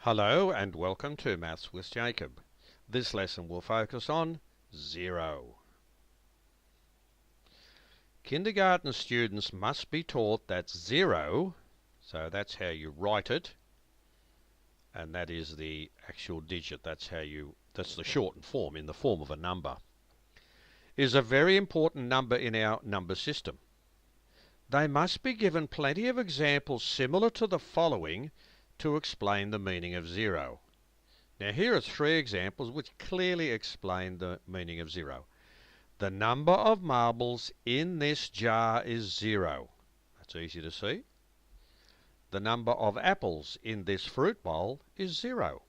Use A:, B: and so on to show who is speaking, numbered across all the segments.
A: Hello and welcome to Maths with Jacob. This lesson will focus on zero. Kindergarten students must be taught that zero, so that's how you write it, and that is the actual digit, that's the shortened form in the form of a number, is a very important number in our number system. They must be given plenty of examples similar to the following to explain the meaning of zero. Now here are three examples which clearly explain the meaning of zero. The number of marbles in this jar is zero. That's easy to see. The number of apples in this fruit bowl is zero.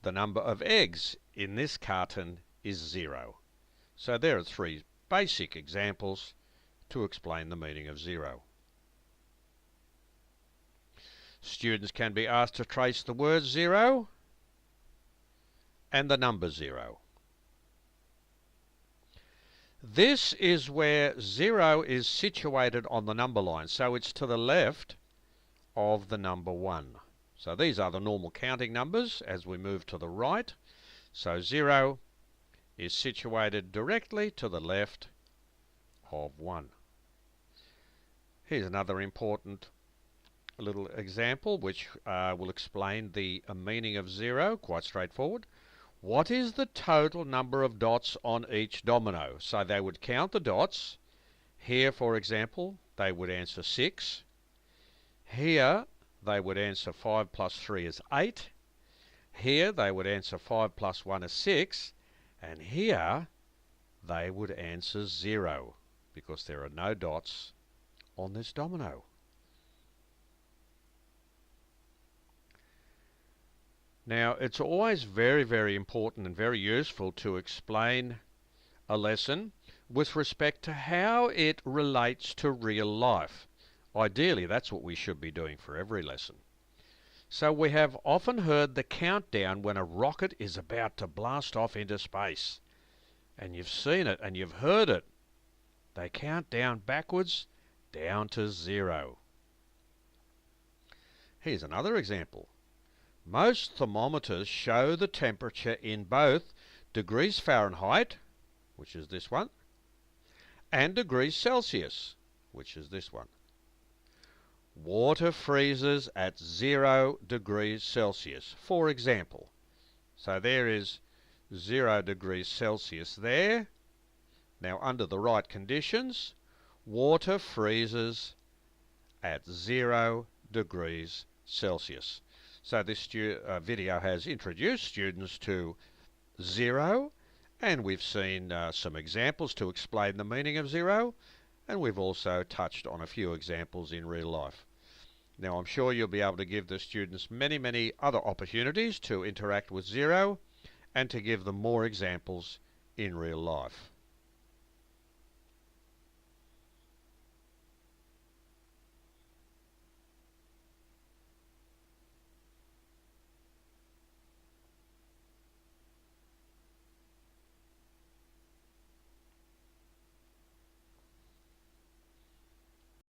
A: The number of eggs in this carton is zero. So there are three basic examples to explain the meaning of zero. Students can be asked to trace the word zero and the number zero. This is where zero is situated on the number line, so it's to the left of the number 1. So these are the normal counting numbers as we move to the right. So 0 is situated directly to the left of 1. Here's another important little example which will explain the meaning of zero, quite straightforward. What is the total number of dots on each domino? So they would count the dots. Here, for example, they would answer 6. Here, they would answer 5 plus 3 is 8. Here, they would answer 5 plus 1 is 6. And here, they would answer 0 because there are no dots on this domino. Now, it's always very, very important and very useful to explain a lesson with respect to how it relates to real life. Ideally, that's what we should be doing for every lesson. So we have often heard the countdown when a rocket is about to blast off into space. And you've seen it and you've heard it. They count down backwards, down to 0. Here's another example. Most thermometers show the temperature in both degrees Fahrenheit, which is this one, and degrees Celsius, which is this one. Water freezes at 0 degrees Celsius, for example. So there is 0 degrees Celsius there. Now under the right conditions, water freezes at 0 degrees Celsius. So this video has introduced students to zero, and we've seen some examples to explain the meaning of zero, and we've also touched on a few examples in real life. Now I'm sure you'll be able to give the students many other opportunities to interact with zero and to give them more examples in real life.